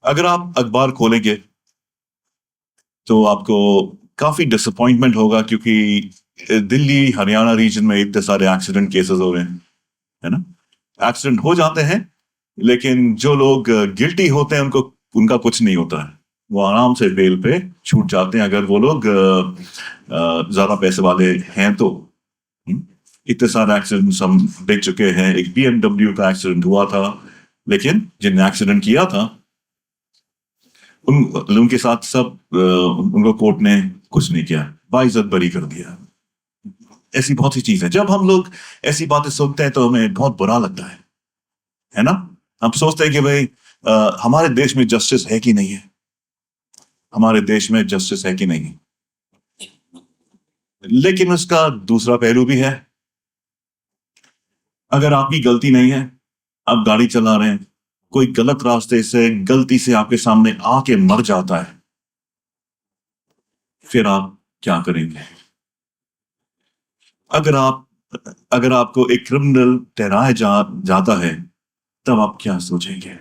अगर आप अखबार खोलेंगे तो आपको काफी डिसअपॉइंटमेंट होगा, क्योंकि दिल्ली हरियाणा रीजन में इतने सारे एक्सीडेंट केसेस हो रहे हैं, है ना। एक्सीडेंट हो जाते हैं, लेकिन जो लोग गिल्टी होते हैं उनको उनका कुछ नहीं होता है। वो आराम से बेल पे छूट जाते हैं, अगर वो लोग ज्यादा पैसे वाले हैं तो। हम्म? इतने सारे एक्सीडेंट्स हम देख चुके हैं। एक बीएमडब्ल्यू का एक्सीडेंट हुआ था, लेकिन जिनने एक्सीडेंट किया था उन लोगों के साथ सब उनको कोर्ट ने कुछ नहीं किया, बाइज्जत बरी कर दिया। ऐसी बहुत सी चीजें जब हम लोग ऐसी बातें सुनते हैं तो हमें बहुत बुरा लगता है ना। हम सोचते हैं कि भाई हमारे देश में जस्टिस है कि नहीं है, हमारे देश में जस्टिस है कि नहीं है। लेकिन उसका दूसरा पहलू भी है। अगर आपकी गलती नहीं है, आप गाड़ी चला रहे हैं, कोई गलत रास्ते से गलती से आपके सामने आके मर जाता है, फिर आप क्या करेंगे? अगर आप अगर आपको एक क्रिमिनल ठहराया जाता है, तब आप क्या सोचेंगे?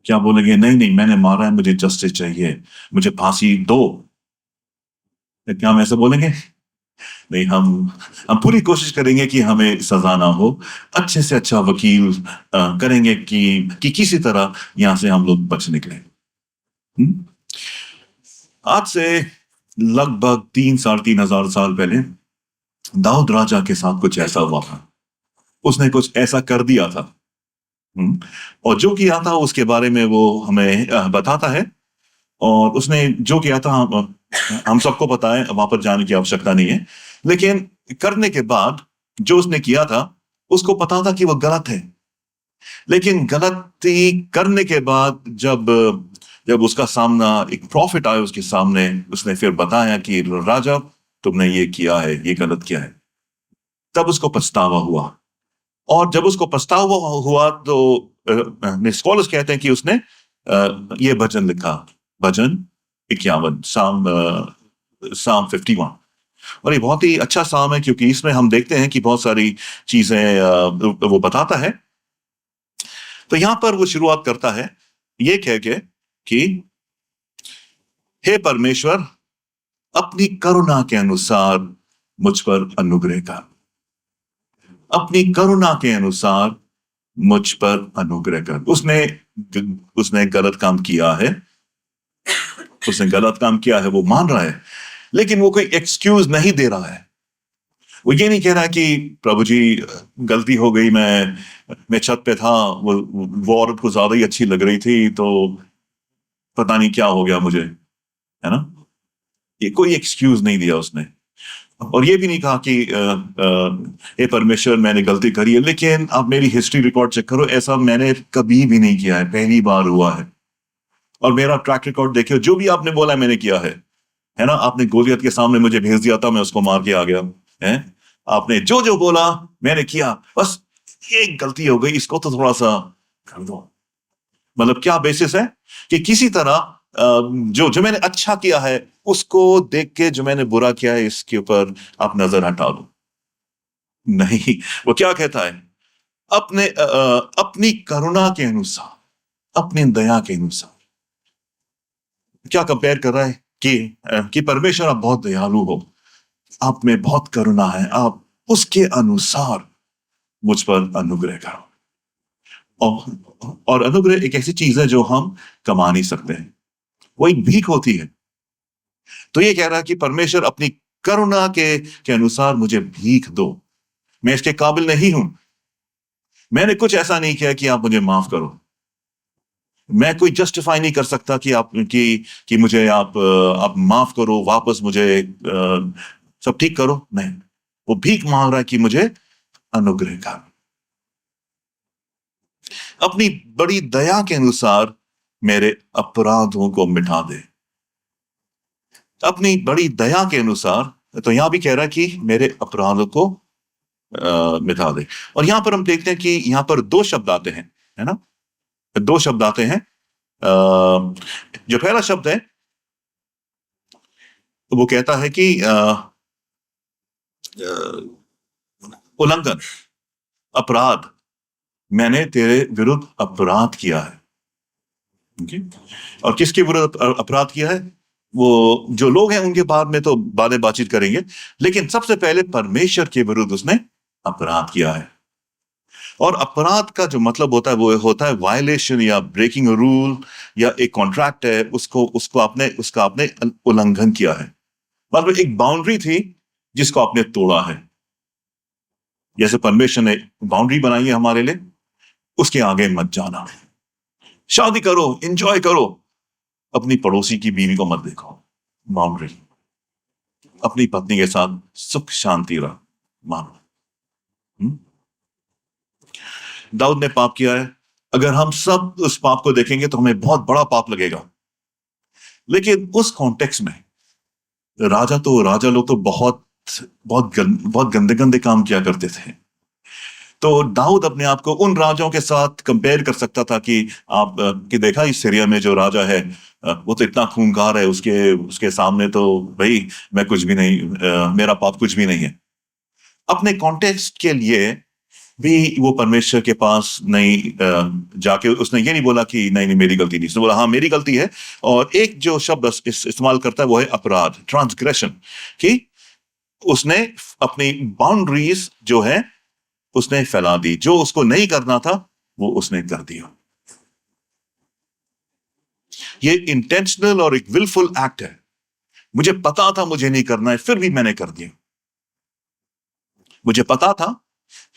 क्या बोलेंगे, नहीं नहीं मैंने मारा है, मुझे जस्टिस चाहिए, मुझे फांसी दो? क्या हम ऐसा बोलेंगे? नहीं, हम पूरी कोशिश करेंगे कि हमें सजा ना हो। अच्छे से अच्छा वकील करेंगे कि किसी तरह यहां से हम लोग बच निकले। हम्म? आज से लगभग 3 साढ़े 3 हजार साल पहले दाऊद राजा के साथ कुछ ऐसा हुआ था। उसने कुछ ऐसा कर दिया था। हम्म? और जो किया था उसके बारे में वो हमें बताता है। और उसने जो किया था हम सबको पता है, वहां पर जाने की आवश्यकता नहीं है। लेकिन करने के बाद जो उसने किया था, उसको पता था कि वो गलत है। लेकिन गलती करने के बाद जब जब उसका सामना एक प्रॉफिट आया उसके सामने, उसने फिर बताया कि राजा, तुमने ये किया है, ये गलत किया है। तब उसको पछतावा हुआ। और जब उसको पछतावा हुआ तो स्कॉलर्स कहते हैं कि उसने ये भजन लिखा, भजन 51, साम 51। और ये बहुत ही अच्छा साम है, क्योंकि इसमें हम देखते हैं कि बहुत सारी चीजें वो बताता है। तो यहां पर वो शुरुआत करता है ये कह के कि हे परमेश्वर, अपनी करुणा के अनुसार मुझ पर अनुग्रह कर, अपनी करुणा के अनुसार मुझ पर अनुग्रह कर। उसने गलत काम किया है, उसने गलत काम किया है, वो मान रहा है। लेकिन वो कोई एक्सक्यूज नहीं दे रहा है। वो ये नहीं कह रहा कि प्रभु जी गलती हो गई, मैं छत पे था, वो औरत को ज्यादा ही अच्छी लग रही थी, तो पता नहीं क्या हो गया मुझे, है ना। ये कोई एक्सक्यूज नहीं दिया उसने। और ये भी नहीं कहा कि हे परमेश्वर मैंने गलती करी है, लेकिन आप मेरी हिस्ट्री रिकॉर्ड चेक करो, ऐसा मैंने कभी भी नहीं किया है, पहली बार हुआ है। और मेरा ट्रैक रिकॉर्ड देखिए, जो भी आपने बोला मैंने किया है ना। आपने गोलियत के सामने मुझे भेज दिया था, मैं उसको मार के आ गया है। आपने जो जो बोला मैंने किया, बस एक गलती हो गई, इसको तो थोड़ा सा कर दो। मतलब क्या बेसिस है कि किसी तरह जो जो मैंने अच्छा किया है उसको देख के जो मैंने बुरा किया है इसके ऊपर आप नजर हटा दो। नहीं, वो क्या कहता है, अपनी करुणा के अनुसार, अपनी दया के अनुसार। क्या कंपेयर कर रहा है कि परमेश्वर आप बहुत दयालु हो, आप में बहुत करुणा है, आप उसके अनुसार मुझ पर अनुग्रह करो। और अनुग्रह एक ऐसी चीज है जो हम कमा नहीं सकते हैं, वो एक भीख होती है। तो ये कह रहा है कि परमेश्वर अपनी करुणा के अनुसार मुझे भीख दो। मैं इसके काबिल नहीं हूं, मैंने कुछ ऐसा नहीं किया कि आप मुझे माफ करो। मैं कोई जस्टिफाई नहीं कर सकता कि मुझे आप माफ करो, वापस मुझे सब ठीक करो। नहीं, वो भीख मांग रहा है कि मुझे अनुग्रह कर, अपनी बड़ी दया के अनुसार मेरे अपराधों को मिटा दे। अपनी बड़ी दया के अनुसार, तो यहां भी कह रहा है कि मेरे अपराधों को मिटा दे। और यहां पर हम देखते हैं कि यहां पर दो शब्द आते हैं, है ना। दो शब्द आते हैं। जो पहला शब्द है वो कहता है कि उल्लंघन, अपराध, मैंने तेरे विरुद्ध अपराध किया है। ओके। और किसके विरुद्ध अपराध किया है? वो जो लोग हैं उनके बाद में तो बातचीत करेंगे, लेकिन सबसे पहले परमेश्वर के विरुद्ध उसने अपराध किया है। और अपराध का जो मतलब होता है वो होता है वायलेशन या ब्रेकिंग रूल, या एक कॉन्ट्रैक्ट है उसको उसका आपने उल्लंघन किया है। मतलब एक बाउंड्री थी जिसको आपने तोड़ा है। जैसे परमेश्वर ने बाउंड्री बनाई है हमारे लिए, उसके आगे मत जाना। शादी करो, एंजॉय करो, अपनी पड़ोसी की बीवी को मत देखो, बाउंड्री। अपनी पत्नी के साथ सुख शांति रह, मानो। हम्म? दाऊद ने पाप किया है। अगर हम सब उस पाप को देखेंगे तो हमें बहुत बड़ा पाप लगेगा, लेकिन उस कॉन्टेक्स्ट में राजा लोग तो बहुत गंदे गंदे काम किया करते थे। तो दाऊद अपने आप को उन राजाओं के साथ कंपेयर कर सकता था कि कि देखा इस सीरिया में जो राजा है, वो तो इतना खूंखार है, उसके उसके सामने तो भाई मैं कुछ भी नहीं, मेरा पाप कुछ भी नहीं है। अपने कॉन्टेक्स्ट के लिए भी वो परमेश्वर के पास नहीं जाके उसने ये नहीं बोला कि नहीं नहीं मेरी गलती नहीं, उसने बोला हाँ मेरी गलती है। और एक जो शब्द इस्तेमाल करता है वो है अपराध, ट्रांसग्रेशन, कि उसने अपनी बाउंड्रीज जो है उसने फैला दी, जो उसको नहीं करना था वो उसने कर दिया। ये इंटेंशनल और एक विलफुल एक्ट है। मुझे पता था मुझे नहीं करना है, फिर भी मैंने कर दिया। मुझे पता था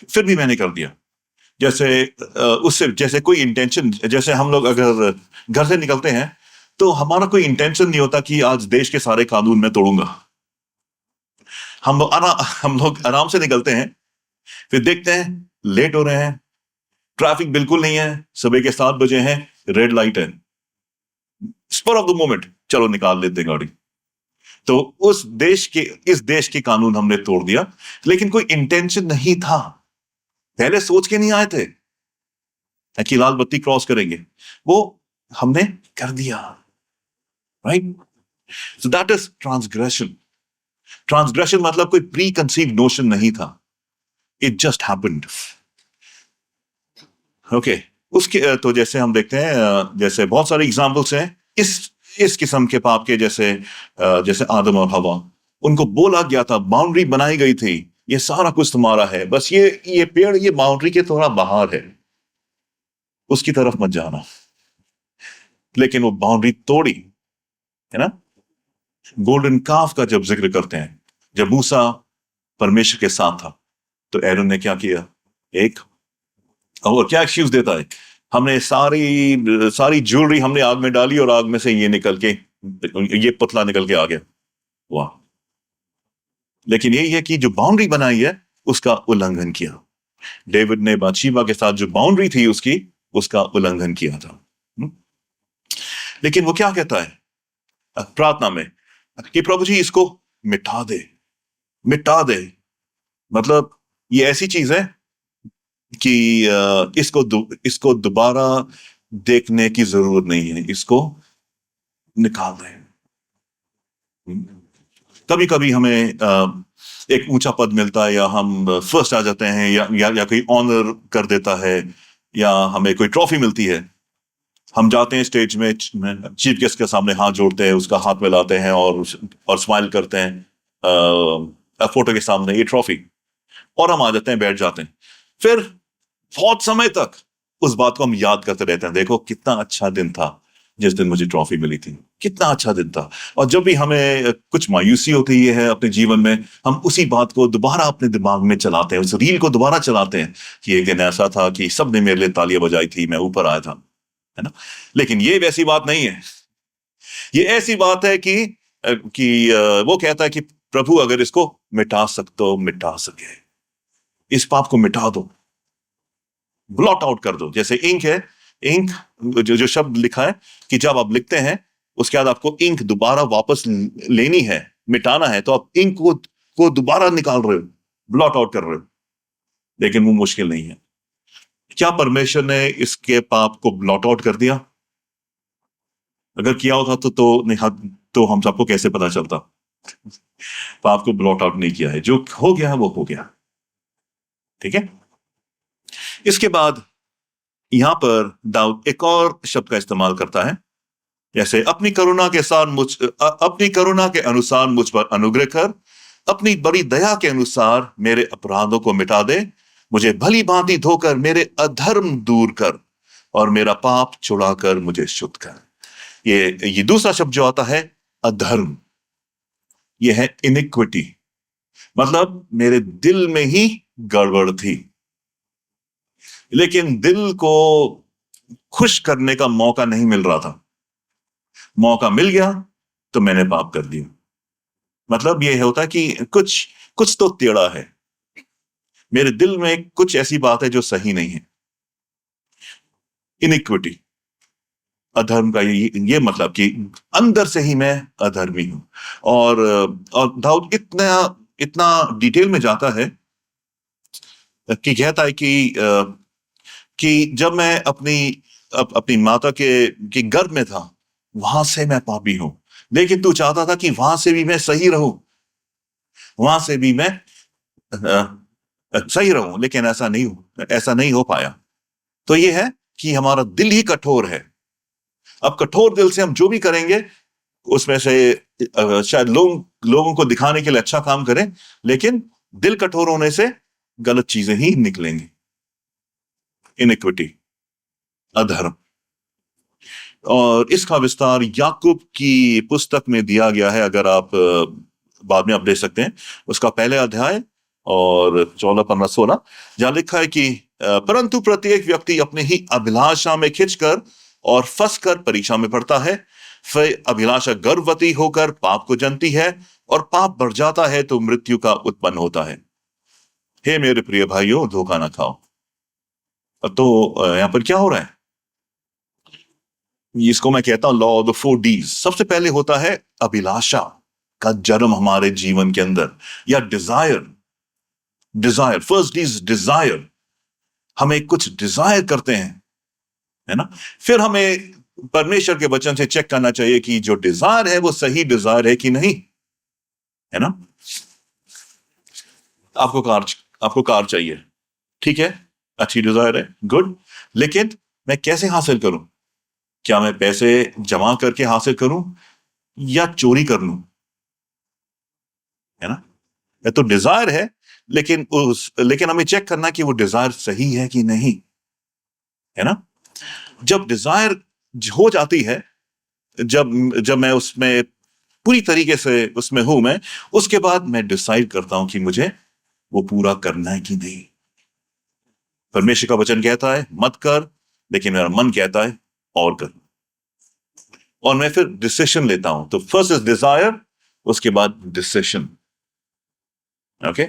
फिर भी मैंने कर दिया। जैसे उससे जैसे कोई इंटेंशन, जैसे हम लोग अगर घर से निकलते हैं तो हमारा कोई इंटेंशन नहीं होता कि आज देश के सारे कानून मैं तोड़ूंगा। हम लोग आराम से निकलते हैं, फिर देखते हैं लेट हो रहे हैं, ट्रैफिक बिल्कुल नहीं है, सुबह के 7 बजे हैं, रेड लाइट है, स्पर ऑफ द मोमेंट चलो निकाल लेते हैं गाड़ी। तो इस देश के कानून हमने तोड़ दिया, लेकिन कोई इंटेंशन नहीं था, पहले सोच के नहीं आए थे कि लाल बत्ती क्रॉस करेंगे, वो हमने कर दिया। Right? So that is transgression. Transgression मतलब कोई प्री कंसीव नोशन नहीं था, इट जस्ट हैपेंड। ओके। उसके तो जैसे हम देखते हैं, जैसे बहुत सारे एग्जांपल्स हैं इस किस्म के पाप के, जैसे आदम और हवा, उनको बोला गया था, बाउंड्री बनाई गई थी, ये सारा कुछ तुम्हारा है, बस ये पेड़ ये बाउंड्री के थोड़ा बाहर है, उसकी तरफ मत जाना। लेकिन वो बाउंड्री तोड़ी, है ना। गोल्डन काफ का जब जिक्र करते हैं, जब मूसा परमेश्वर के साथ था तो एरन ने क्या किया, एक और क्या एक्सक्यूज देता है, हमने सारी सारी ज्वेलरी हमने आग में डाली और आग में से ये निकल के, ये पतला निकल के आ गया। वाह। लेकिन यही है कि जो बाउंड्री बनाई है उसका उल्लंघन किया। डेविड ने बादशीबा के साथ जो बाउंड्री थी उसका उल्लंघन किया था। लेकिन वो क्या कहता है प्रार्थना में कि प्रभु जी इसको मिटा दे, मिटा दे। मतलब ये ऐसी चीज है कि इसको दोबारा देखने की जरूरत नहीं है, इसको निकाल दें। कभी कभी हमें एक ऊंचा पद मिलता है, या हम फर्स्ट आ जाते हैं, या कोई ऑनर कर देता है, या हमें कोई ट्रॉफी मिलती है, हम जाते हैं स्टेज में चीफ गेस्ट के सामने, हाथ जोड़ते हैं, उसका हाथ मिलाते हैं और स्माइल करते हैं फोटो के सामने, ये ट्रॉफी, और हम आ जाते हैं, बैठ जाते हैं। फिर बहुत समय तक उस बात को हम याद करते रहते हैं, देखो कितना अच्छा दिन था जिस दिन मुझे ट्रॉफी मिली थी, कितना अच्छा दिन था। और जब भी हमें कुछ मायूसी होती है अपने जीवन में, हम उसी बात को दोबारा अपने दिमाग में चलाते हैं, उस रील को दोबारा चलाते हैं कि एक दिन ऐसा था कि सबने मेरे लिए तालियां बजाई थी, मैं ऊपर आया था, है ना। लेकिन ये वैसी बात नहीं है। ये ऐसी बात है कि वो कहता है कि प्रभु अगर इसको मिटा सकते हो मिटा सके, इस पाप को मिटा दो, ब्लॉट आउट कर दो। जैसे इंक है, इंक जो शब्द लिखा है कि जब आप लिखते हैं उसके बाद आपको इंक दोबारा वापस लेनी है, मिटाना है, तो आप इंक को दोबारा निकाल रहे हो, ब्लॉट आउट कर रहे हो। लेकिन वो मुश्किल नहीं है। क्या परमेश्वर ने इसके पाप को ब्लॉट आउट कर दिया? अगर किया होता तो हम सबको कैसे पता चलता? पाप को ब्लॉट आउट नहीं किया है, जो हो गया वो हो गया। ठीक है। इसके बाद यहां पर दाऊद एक और शब्द का इस्तेमाल करता है, जैसे अपनी करुणा के अनुसार मुझ पर अनुग्रह कर, अपनी बड़ी दया के अनुसार मेरे अपराधों को मिटा दे, मुझे भली भांति धोकर मेरे अधर्म दूर कर और मेरा पाप छुड़ाकर मुझे शुद्ध कर। ये दूसरा शब्द जो आता है अधर्म, ये है इनिक्विटी, मतलब मेरे दिल में ही गड़बड़ थी, लेकिन दिल को खुश करने का मौका नहीं मिल रहा था। मौका मिल गया तो मैंने पाप कर दिया। मतलब ये होता है कि कुछ कुछ तो टेढ़ा है, मेरे दिल में कुछ ऐसी बात है जो सही नहीं है। इनिक्विटी, अधर्म का ये मतलब कि अंदर से ही मैं अधर्मी हूं। और दाऊद इतना इतना डिटेल में जाता है कि कहता है कि जब मैं अपनी माता के गर्भ में था, वहां से मैं पापी हूं, लेकिन तू चाहता था कि वहां से भी मैं सही रहूं, वहां से भी मैं सही रहूं, लेकिन ऐसा नहीं हो पाया। तो ये है कि हमारा दिल ही कठोर है। अब कठोर दिल से हम जो भी करेंगे उसमें से शायद लोगों को दिखाने के लिए अच्छा काम करें, लेकिन दिल कठोर होने से गलत चीजें ही निकलेंगी। इनिक्विटी, अधर्म। और इसका विस्तार याकूब की पुस्तक में दिया गया है, अगर आप बाद में आप देख सकते हैं, उसका पहले अध्याय और 14, 15, 16, जहां लिखा है कि परंतु प्रत्येक व्यक्ति अपने ही अभिलाषा में खिंचकर और फंसकर परीक्षा में पड़ता है, फिर अभिलाषा गर्भवती होकर पाप को जनती है, और पाप बढ़ जाता है तो मृत्यु का उत्पन्न होता है। हे मेरे प्रिय भाइयों, धोखा ना खाओ। तो यहां पर क्या हो रहा है, इसको मैं कहता हूं लॉ ऑफ द 4 Ds। सबसे पहले होता है अभिलाषा का जन्म हमारे जीवन के अंदर, या desire. First D is desire, हमें कुछ डिजायर करते हैं, है ना। फिर हमें परमेश्वर के वचन से चेक करना चाहिए कि जो डिजायर है वो सही डिजायर है कि नहीं, है ना। आपको कार चाहिए, ठीक है, अच्छी डिजायर है, गुड, लेकिन मैं कैसे हासिल करूं? क्या मैं पैसे जमा करके हासिल करूं या चोरी कर लूं, है ना। या तो डिजायर है, लेकिन हमें चेक करना कि वो डिजायर सही है कि नहीं, है ना। जब डिजायर हो जाती है, जब जब मैं उसमें पूरी तरीके से उसमें हूं मैं, उसके बाद मैं डिसाइड करता हूं कि मुझे वो पूरा करना है कि नहीं। परमेश्वर का वचन कहता है मत कर, लेकिन मेरा मन कहता है और कर, और मैं फिर डिसीजन लेता हूं। तो फर्स्ट इज डिजायर, उसके बाद डिसीजन। ओके,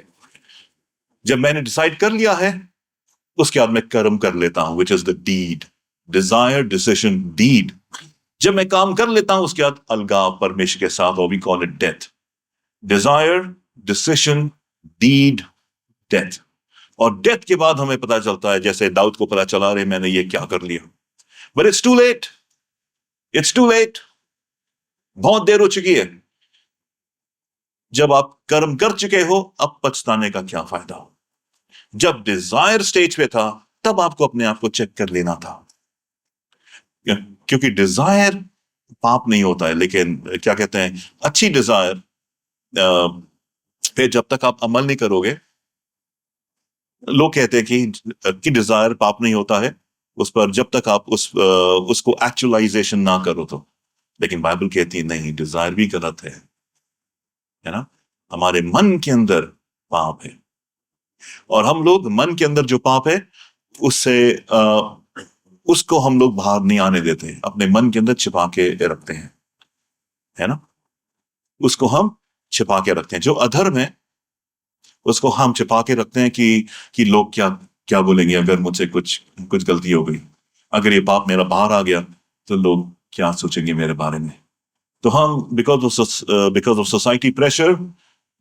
जब मैंने डिसाइड कर लिया है, उसके बाद मैं कर्म कर लेता हूं, which is the deed. Desire, decision, deed. जब मैं काम कर लेता हूं, उसके बाद अलगाव परमेश्वर के साथ, और we call it death. Desire, decision, deed, death. और डेथ के बाद हमें पता चलता है, जैसे दाऊद को पता चला, रे मैंने ये क्या कर लिया, but it's too late, it's too late. बहुत देर हो चुकी है। जब आप कर्म कर चुके हो, अब पछताने का क्या फायदा। जब डिजायर स्टेज पे था, तब आपको अपने आप को चेक कर लेना था, क्योंकि डिजायर पाप नहीं होता है, लेकिन क्या कहते हैं, अच्छी डिजायर पे जब तक आप अमल नहीं करोगे, लोग कहते हैं कि डिजायर पाप नहीं होता है उस पर जब तक आप उसको एक्चुअलाइजेशन ना करो तो। लेकिन बाइबल कहती है नहीं, डिजायर भी गलत है ना। हमारे मन के अंदर पाप है, और हम लोग मन के अंदर जो पाप है उससे उसको हम लोग बाहर नहीं आने देते, अपने मन के अंदर छिपा के रखते हैं, है ना। उसको हम छिपा के रखते हैं। जो अधर्म है उसको हम छिपा के रखते हैं कि लोग क्या क्या बोलेंगे अगर मुझसे कुछ गलती हो गई, अगर ये पाप मेरा बाहर आ गया तो लोग क्या सोचेंगे मेरे बारे में। तो हम बिकॉज ऑफ सोसाइटी प्रेशर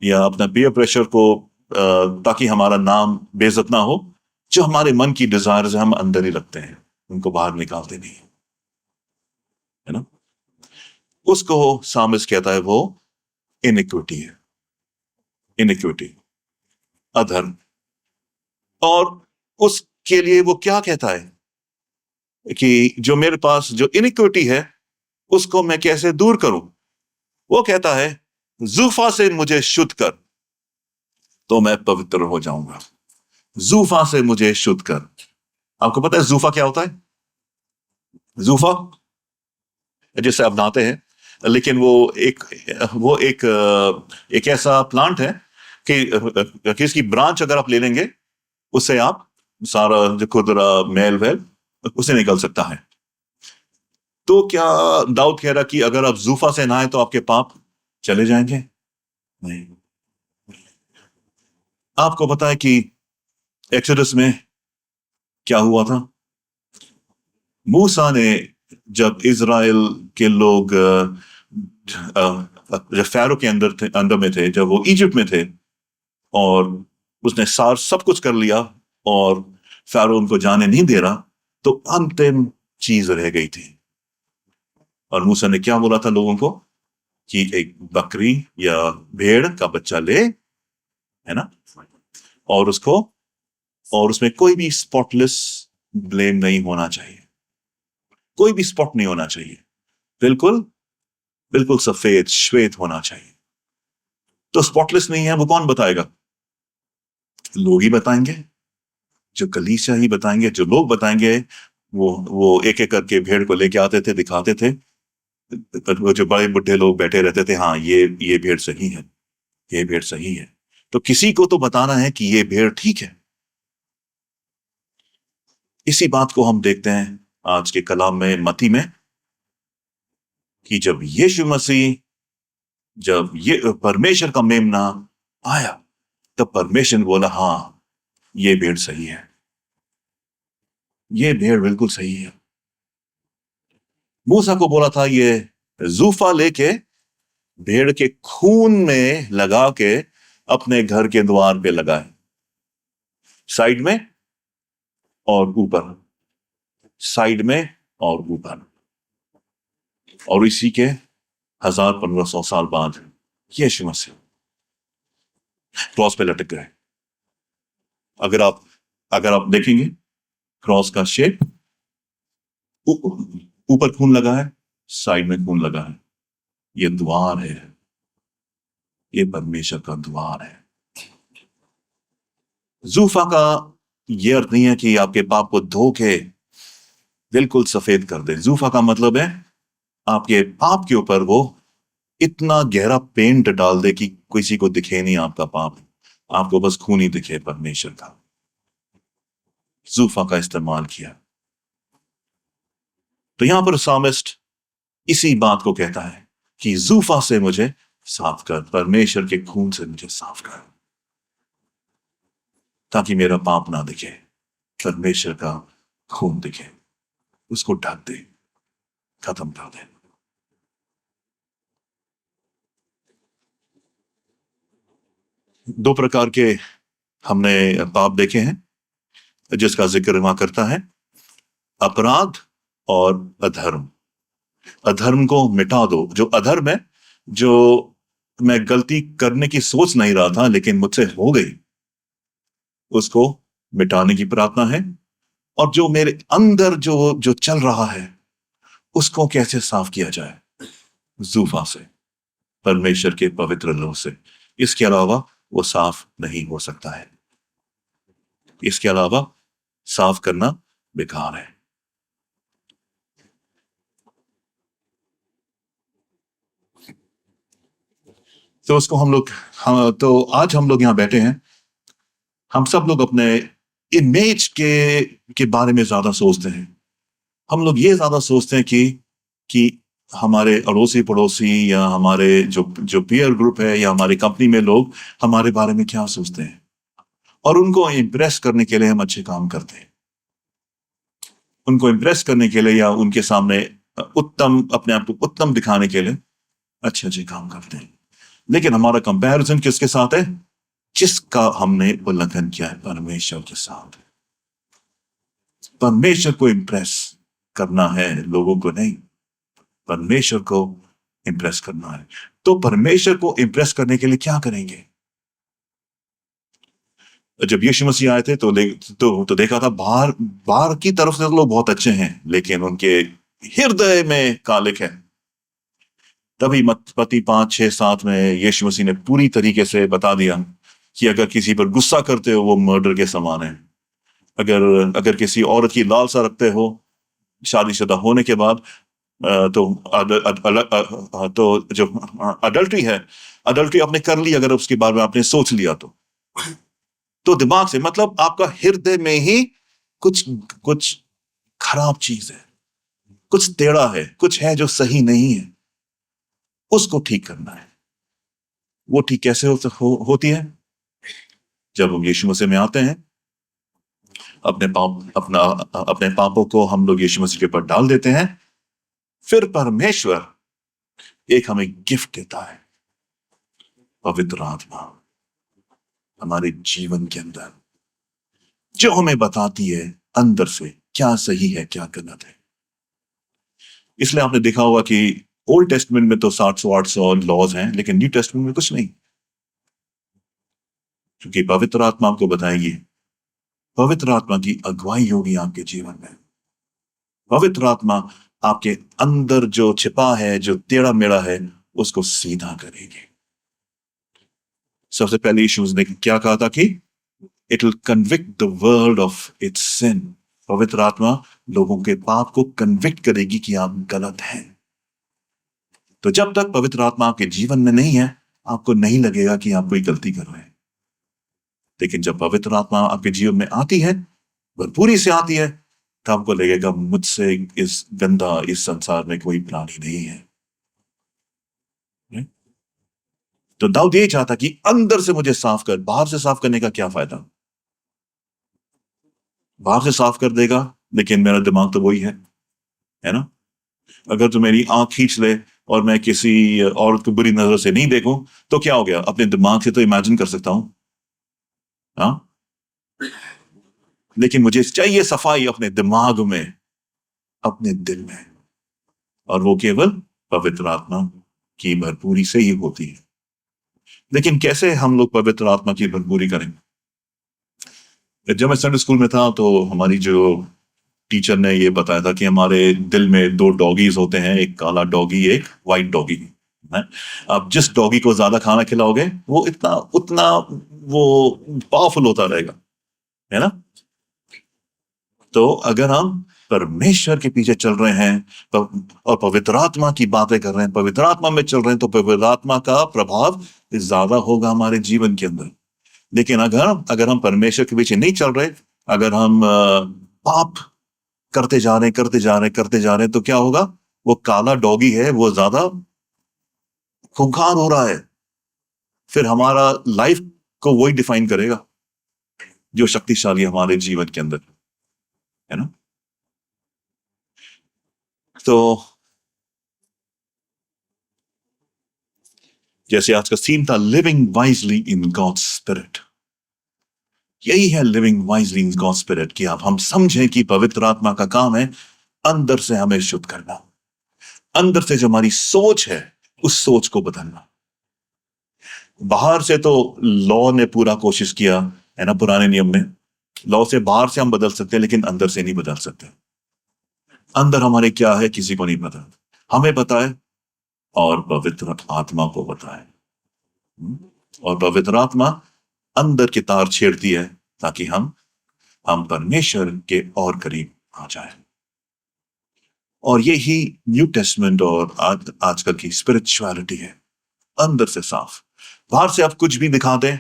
या अपना पीयर प्रेशर को, ताकि हमारा नाम बेइज्जत ना हो, जो हमारे मन की डिजायर हम अंदर ही रखते हैं, उनको बाहर निकालते नहीं, है ना। उसको सामिस कहता है वो इनिक्विटी है, इनिक्विटी, अधर्म। और उसके लिए वो क्या कहता है, कि जो मेरे पास जो इनिक्विटी है उसको मैं कैसे दूर करूं। वो कहता है जूफा से मुझे शुद्ध कर तो मैं पवित्र हो जाऊंगा। जूफा से मुझे शुद्ध कर। आपको पता है जूफा क्या होता है? जूफा जिससे आप नहाते हैं, लेकिन वो एक ऐसा प्लांट है कि इसकी ब्रांच अगर आप ले लेंगे उससे आप सारा जो खुदरा मैल वैल उसे निकल सकता है। तो क्या दाऊद कह रहा कि अगर आप जूफा से नहाए तो आपके पाप चले जाएंगे? नहीं। आपको पता है कि एक्सोडस में क्या हुआ था? मूसा ने जब इज़राइल के लोग जब फैरो के अंदर में थे, जब वो इजिप्ट में थे और उसने सब कुछ कर लिया और फैरो उनको जाने नहीं दे रहा, तो अंतिम चीज रह गई थी। और मूसा ने क्या बोला था लोगों को कि एक बकरी या भेड़ का बच्चा ले, है ना, और उसमें कोई भी स्पॉटलेस ब्लेम नहीं होना चाहिए, कोई भी स्पॉट नहीं होना चाहिए, बिल्कुल बिल्कुल सफेद श्वेत होना चाहिए। तो स्पॉटलेस नहीं है वो कौन बताएगा? लोग ही बताएंगे, जो कलीसिया ही बताएंगे, जो लोग बताएंगे। वो एक एक करके भेड़ को लेके आते थे, दिखाते थे। वो जो बड़े बुढ़े लोग बैठे रहते थे, हाँ ये भेड़ सही है, ये भेड़ सही है। तो किसी को तो बताना है कि ये भेड़ ठीक है। इसी बात को हम देखते हैं आज के कलाम में मत्ती में कि जब यीशु मसीह, जब ये परमेश्वर का मेमना आया, तब परमेश्वर बोला हाँ ये भेड़ सही है, ये भेड़ बिल्कुल सही है। मूसा को बोला था ये जूफा लेके भेड़ के खून में लगा के अपने घर के द्वार पे लगाए, साइड में और ऊपर, साइड में और ऊपर। और इसी के 1500 साल बाद यीशु मसीह क्रॉस पे लटक गए। अगर आप देखेंगे क्रॉस का शेप, ऊपर खून लगा है, साइड में खून लगा है। ये द्वार है, ये परमेश्वर का द्वार है। जूफा का ये अर्थ नहीं है कि आपके पाप को धो के बिल्कुल सफेद कर दे। जूफा का मतलब है आपके पाप के ऊपर वो इतना गहरा पेंट डाल दे कि किसी को दिखे नहीं आपका पाप, आपको बस खून ही दिखे परमेश्वर का। जूफा का इस्तेमाल किया। तो यहां पर सामिस्ट इसी बात को कहता है कि जूफा से मुझे साफ कर, परमेश्वर के खून से मुझे साफ कर, ताकि मेरा पाप ना दिखे, परमेश्वर का खून दिखे, उसको ढक दे, खत्म कर दे। दो प्रकार के हमने पाप देखे हैं जिसका जिक्र वहां करता है, अपराध और अधर्म। अधर्म को मिटा दो। जो अधर्म है, जो मैं गलती करने की सोच नहीं रहा था लेकिन मुझसे हो गई, उसको मिटाने की प्रार्थना है। और जो मेरे अंदर जो जो चल रहा है उसको कैसे साफ किया जाए? जूफा से, परमेश्वर के पवित्र लहू से। इसके अलावा वो साफ नहीं हो सकता है। इसके अलावा साफ करना बेकार है। तो उसको तो आज हम लोग यहां बैठे हैं, हम सब लोग अपने इमेज के बारे में ज्यादा सोचते हैं। हम लोग ये ज्यादा सोचते हैं कि हमारे अड़ोसी पड़ोसी या हमारे जो जो पीयर ग्रुप है या हमारी कंपनी में लोग हमारे बारे में क्या सोचते हैं, और उनको इम्प्रेस करने के लिए हम अच्छे काम करते हैं। उनको इम्प्रेस करने के लिए या उनके सामने अपने आप को उत्तम दिखाने के लिए अच्छे अच्छे काम करते हैं। लेकिन हमारा कंपैरिजन किसके साथ है? जिसका हमने उल्लंघन किया है, परमेश्वर के साथ। परमेश्वर को इम्प्रेस करना है, लोगों को नहीं, परमेश्वर को इम्प्रेस करना है। तो परमेश्वर को इम्प्रेस करने के लिए क्या करेंगे? जब यीशु मसीह आए थे तो देखा था बाहर बाहर की तरफ से तो लोग बहुत अच्छे हैं, लेकिन उनके हृदय में कालिक है। तभी मत्ती 5, 6, 7 में यीशु मसीह ने पूरी तरीके से बता दिया कि अगर किसी पर गुस्सा करते हो वो मर्डर के समान है। अगर अगर किसी औरत की लालसा रखते हो शादीशुदा होने के बाद, तो जो अडल्ट्री है, अडल्ट्री आपने कर ली अगर उसके बारे में आपने सोच लिया तो दिमाग से मतलब आपका हृदय में ही कुछ कुछ खराब चीज है, कुछ टेढ़ा है, कुछ है जो सही नहीं है, उसको ठीक करना है। वो ठीक कैसे होती है? जब हम यीशु मसीह में आते हैं, अपने पापों को हम लोग यीशु मसीह के ऊपर डाल देते हैं, फिर परमेश्वर एक हमें गिफ्ट देता है, पवित्र आत्मा हमारे जीवन के अंदर, जो हमें बताती है अंदर से क्या सही है क्या गलत है। इसलिए आपने देखा होगा कि ओल्ड टेस्टमेंट में तो 700-800 लॉज हैं, लेकिन न्यू टेस्टमेंट में कुछ नहीं, क्योंकि पवित्र आत्मा आपको बताएगी, पवित्र आत्मा की अगुवाई होगी आपके जीवन में। पवित्र आत्मा आपके अंदर जो छिपा है, जो टेढ़ा मेढ़ा है, उसको सीधा करेगी। सबसे पहले यीशु ने क्या कहा था कि it will convict the world of its sin. पवित्र आत्मा लोगों के पाप को कन्विक्ट करेगी कि आप गलत हैं। तो जब तक पवित्र आत्मा आपके जीवन में नहीं है, आपको नहीं लगेगा कि आप कोई गलती कर रहे हैं। लेकिन जब पवित्र आत्मा आपके जीवन में आती है, भरपूरी से आती है, तब आपको लगेगा मुझसे इस गंदा इस संसार में कोई प्राणी नहीं है। तो दाऊद यही चाहता कि अंदर से मुझे साफ कर। बाहर से साफ करने का क्या फायदा? बाहर से साफ कर देगा, लेकिन मेरा दिमाग तो वही है ना। अगर तो मेरी आंख खींच ले और मैं किसी औरत को बुरी नजर से नहीं देखूं, तो क्या हो गया? अपने दिमाग से तो इमेजिन कर सकता हूं, हाँ, लेकिन मुझे चाहिए सफाई अपने दिमाग में, अपने दिल में, और वो केवल पवित्र आत्मा की भरपूरी से ही होती है। लेकिन कैसे हम लोग पवित्र आत्मा की भरपूरी करेंगे? जब मैं संडे स्कूल में था तो हमारी जो टीचर ने ये बताया था कि हमारे दिल में 2 डॉगीज होते हैं, एक काला डॉगी, एक व्हाइट डॉगी है। आप जिस डॉगी को ज्यादा खाना खिलाओगे वो इतना उतना वो पावरफुल होता रहेगा, है ना। तो अगर हम परमेश्वर के पीछे चल रहे हैं और पवित्र आत्मा की बातें कर रहे हैं, पवित्र आत्मा में चल रहे हैं, तो पवित्र आत्मा का प्रभाव ज्यादा होगा हमारे जीवन के अंदर। लेकिन अगर हम परमेश्वर के पीछे नहीं चल रहे, अगर हम पाप करते जा रहे हैं, तो क्या होगा? वो काला डॉगी है, वो ज्यादा खूंखार हो रहा है। फिर हमारा लाइफ को वही डिफाइन करेगा जो शक्तिशाली हमारे जीवन के अंदर, है ना। तो जैसे आज का सीन था, living wisely in God's spirit. यही है living wisely in God's spirit, कि हम समझें कि पवित्र आत्मा का काम है अंदर से हमें शुद्ध करना, अंदर से जो हमारी सोच है उस सोच को बदलना। बाहर से तो लॉ ने पूरा कोशिश किया, है ना, पुराने नियम में लॉ से बाहर से हम बदल सकते हैं, लेकिन अंदर से नहीं बदल सकते। अंदर हमारे क्या है किसी को नहीं पता, हमें पता है और पवित्र आत्मा को पता है। और पवित्र आत्मा अंदर की तार छेड़ती है ताकि हम परमेश्वर के और करीब आ जाए। और यही न्यू टेस्टमेंट और आजकल की स्पिरिचुअलिटी है, अंदर से साफ। बाहर से आप कुछ भी दिखा दें,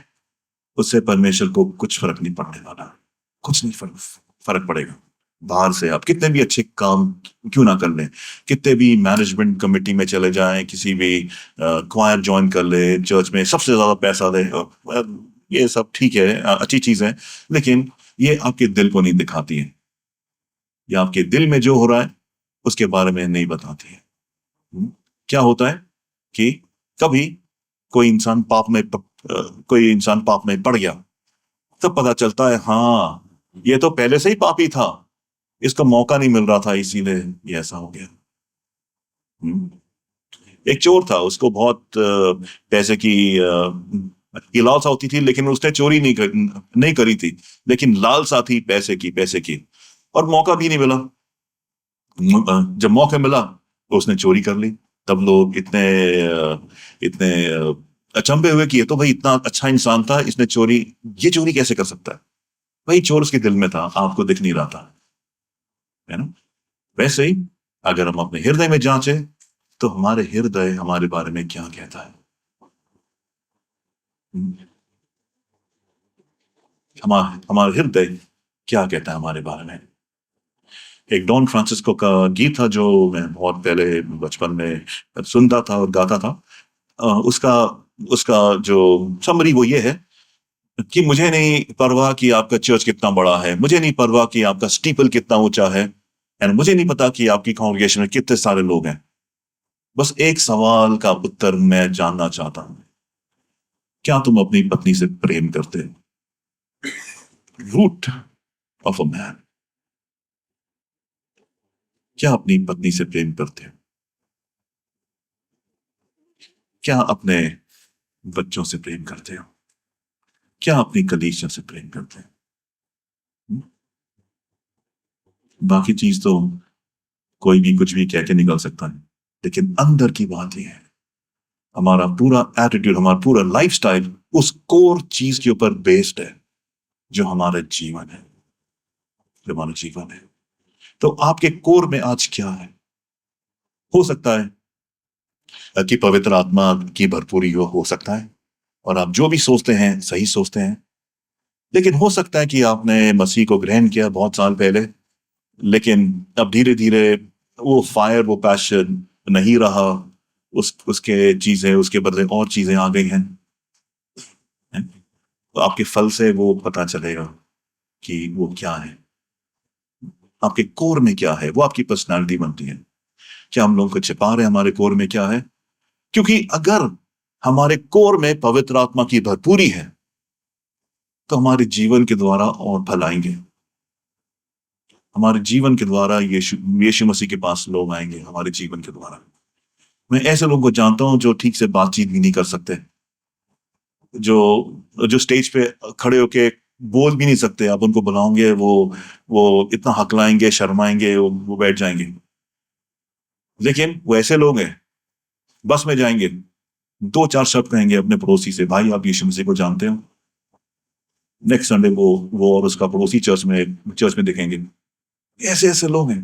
उससे परमेश्वर को कुछ फर्क नहीं पड़ने वाला, कुछ नहीं फर्क पड़ेगा। बाहर से आप कितने भी अच्छे काम क्यों ना कर लें, कितने भी मैनेजमेंट कमेटी में चले जाएं, किसी भी क्वायर ज्वाइन कर ले, चर्च में सबसे ज्यादा पैसा दे, ये सब ठीक है, अच्छी चीज है, लेकिन ये आपके दिल को नहीं दिखाती है, या आपके दिल में जो हो रहा है उसके बारे में नहीं बताती है। क्या होता है कि कभी कोई इंसान पाप में पड़ गया, तब पता चलता है हाँ ये तो पहले से ही पापी था, इसका मौका नहीं मिल रहा था, इसीलिए ये ऐसा हो गया। एक चोर था, उसको बहुत पैसे की ये लालसा होती थी, लेकिन उसने चोरी नहीं करी थी, लेकिन लालसा थी पैसे की, और मौका भी नहीं मिला। जब मौका मिला तो उसने चोरी कर ली। तब लोग इतने अचंभे हुए कि ये तो भाई इतना अच्छा इंसान था, इसने ये चोरी कैसे कर सकता है। भाई चोर उसके दिल में था, आपको दिख नहीं रहा था, है ना। वैसे ही अगर हम अपने हृदय में जांचे तो हमारे हृदय हमारे बारे में क्या कहता है। हम्म, हमारा हृदय क्या कहता है हमारे बारे में। एक डॉन फ्रांसिस्को का गीत था जो मैं बहुत पहले बचपन में सुनता था और गाता था। उसका उसका जो समरी वो ये है कि मुझे नहीं परवाह कि आपका चर्च कितना बड़ा है, मुझे नहीं परवाह कि आपका स्टीपल कितना ऊंचा है, एंड मुझे नहीं पता कि आपकी कांग्रेगेशन में कितने सारे लोग हैं। बस एक सवाल का उत्तर मैं जानना चाहता हूं, क्या तुम अपनी पत्नी से प्रेम करते हो? रूट ऑफ अ मैन, क्या अपनी पत्नी से प्रेम करते हो? क्या अपने बच्चों से प्रेम करते हो? क्या अपनी कलीसिया से प्रेम करते हो? हम्म? बाकी चीज तो कोई भी कुछ भी कह के निकल सकता है, लेकिन अंदर की बात यह है, हमारा पूरा एटीट्यूड, हमारा पूरा लाइफस्टाइल उस कोर चीज के ऊपर बेस्ड है जो हमारा जीवन है, जो हमारा जीवन है। तो आपके कोर में आज क्या है? हो सकता है कि पवित्र आत्मा की भरपूरी हो सकता है, और आप जो भी सोचते हैं सही सोचते हैं। लेकिन हो सकता है कि आपने मसीह को ग्रहण किया बहुत साल पहले, लेकिन अब धीरे धीरे वो फायर, वो पैशन नहीं रहा, उसके चीजें, उसके बदले और चीजें आ गई हैं। तो आपके फल से वो पता चलेगा कि वो क्या है, आपके कोर में क्या है, वो आपकी पर्सनालिटी बनती है। क्या हम लोगों को छिपा रहे हैं हमारे कोर में क्या है? क्योंकि अगर हमारे कोर में पवित्र आत्मा की भरपूरी है तो हमारे जीवन के द्वारा और फल आएंगे। हमारे जीवन के द्वारा यीशु यीशु मसीह के पास लोग आएंगे हमारे जीवन के द्वारा। मैं ऐसे लोगों को जानता हूं जो ठीक से बातचीत भी नहीं कर सकते, जो जो स्टेज पे खड़े होके बोल भी नहीं सकते। आप उनको बुलाओगे, वो इतना हकलाएंगे, शर्माएंगे, वो बैठ जाएंगे। लेकिन वो ऐसे लोग हैं, बस में जाएंगे, दो चार शब्द कहेंगे अपने पड़ोसी से, भाई आप यीशु मसीह को जानते हो? नेक्स्ट संडे वो और उसका पड़ोसी चर्च में दिखेंगे। ऐसे ऐसे लोग हैं,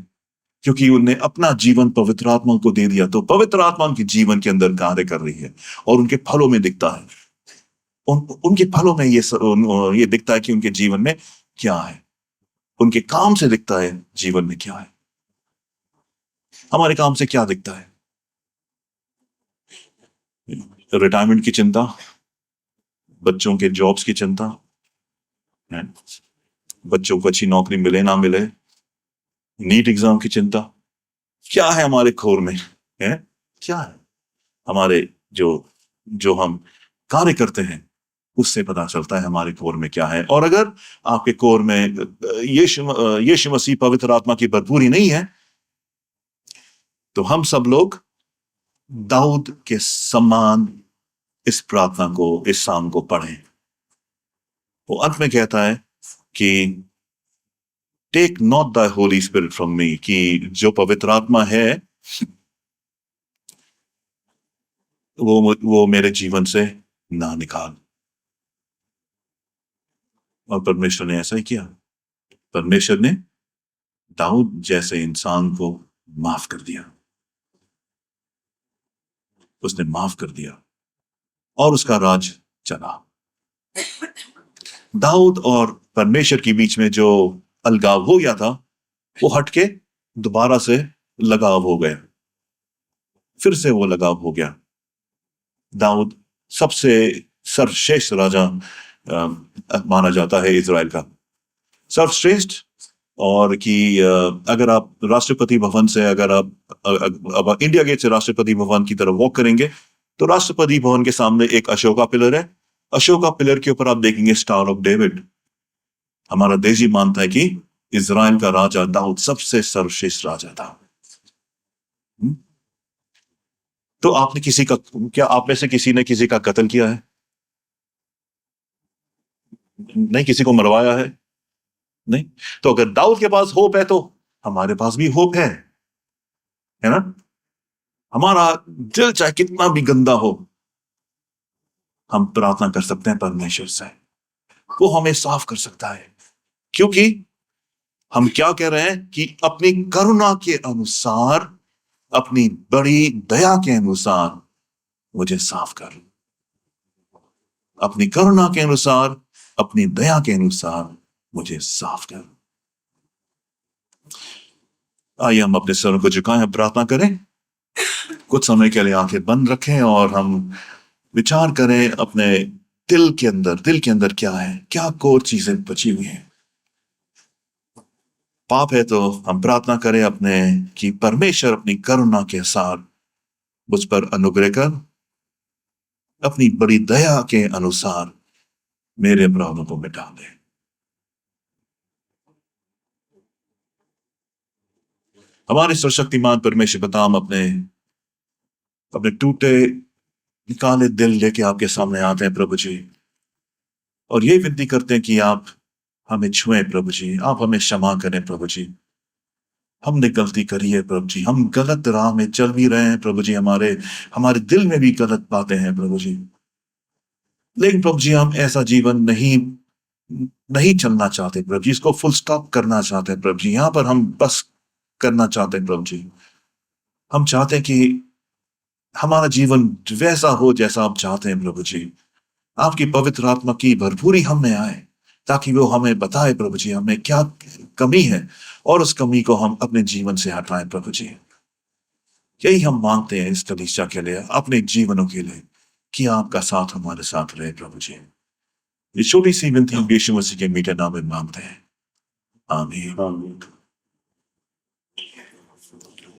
क्योंकि उनने अपना जीवन पवित्र आत्मा को दे दिया। तो पवित्र आत्मा उनके जीवन के अंदर कार्य कर रही है और उनके फलों में दिखता है। उनके फलों में ये दिखता है कि उनके जीवन में क्या है, उनके काम से दिखता है जीवन में क्या है। हमारे काम से क्या दिखता है? रिटायरमेंट की चिंता, बच्चों के जॉब्स की चिंता, बच्चों को अच्छी नौकरी मिले ना मिले, नीट एग्जाम की चिंता। क्या है हमारे खोर में है? क्या है हमारे जो जो हम कार्य करते हैं, उससे पता चलता है हमारे कोर में क्या है। और अगर आपके कोर में यीशु मसीह पवित्र आत्मा की भरपूरी नहीं है, तो हम सब लोग दाऊद के समान इस प्रार्थना को, इस साम को पढ़ें। वो अंत में कहता है कि take not the holy spirit from me, कि जो पवित्र आत्मा है वो मेरे जीवन से ना निकाल। और परमेश्वर ने ऐसा ही किया। परमेश्वर ने दाऊद जैसे इंसान को माफ कर दिया, उसने माफ कर दिया और उसका राज चला। दाऊद और परमेश्वर के बीच में जो अलगाव हो गया था, वो हटके दोबारा से लगाव हो गया, फिर से वो लगाव हो गया। दाऊद सबसे सर्वश्रेष्ठ राजा माना जाता है इज़राइल का, सर्वश्रेष्ठ। और कि अगर आप राष्ट्रपति भवन से, अगर अब इंडिया गेट से राष्ट्रपति भवन की तरफ वॉक करेंगे, तो राष्ट्रपति भवन के सामने एक अशोका पिलर है। अशोका पिलर के ऊपर आप देखेंगे स्टार ऑफ डेविड। हमारा देश ही मानता है कि इज़राइल का राजा दाऊद सबसे सर्वश्रेष्ठ राजा था। तो आपने क्या आप में से किसी ने किसी का कत्ल किया है? नहीं किसी को मरवाया है, नहीं। तो अगर दाऊद के पास होप है तो हमारे पास भी होप है ना। हमारा दिल चाहे कितना भी गंदा हो, हम प्रार्थना कर सकते हैं परमेश्वर से, वो हमें साफ कर सकता है। क्योंकि हम क्या कह रहे हैं कि अपनी करुणा के अनुसार, अपनी बड़ी दया के अनुसार मुझे साफ कर। अपनी करुणा के अनुसार, अपनी दया के अनुसार मुझे साफ कर। आइए हम अपने सरों को झुकाएं, प्रार्थना करें। कुछ समय के लिए आंखें बंद रखें और हम विचार करें अपने दिल के अंदर क्या है, क्या कोर चीजें बची हुई हैं। पाप है तो हम प्रार्थना करें अपने कि परमेश्वर अपनी करुणा के साथ मुझ पर अनुग्रह कर, अपनी बड़ी दया के अनुसार मेरे अपराधों को मिटा दे। हमारे सर्वशक्तिमान परमेश्वर पिता, हम अपने अपने टूटे निकाले दिल लेके आपके सामने आते हैं प्रभु जी, और ये विनती करते हैं कि आप हमें छुएं प्रभु जी, आप हमें क्षमा करें प्रभु जी। हमने गलती करी है प्रभु जी, हम गलत राह में चल भी रहे हैं प्रभु जी, हमारे हमारे दिल में भी गलत बातें हैं प्रभु जी। लेकिन प्रभु जी हम ऐसा जीवन नहीं नहीं चलना चाहते प्रभु जी, इसको फुल स्टॉप करना चाहते हैं प्रभु जी। यहाँ पर हम बस करना चाहते हैं प्रभु जी। हम चाहते हैं कि हमारा जीवन वैसा हो जैसा आप चाहते हैं प्रभु जी। आपकी पवित्र आत्मा की भरपूरी हम में आए, ताकि वो हमें बताए प्रभु जी हमें क्या कमी है, और उस कमी को हम अपने जीवन से हटाएं प्रभु जी। यही हम मांगते हैं इस कलीसिया के लिए, अपने जीवनों के लिए, कि आपका साथ हमारे साथ रहे प्रभु जी। ये छोटी सी विनती हम यीशु मसीह के मीठे नाम में मांगते हैं, आमीन।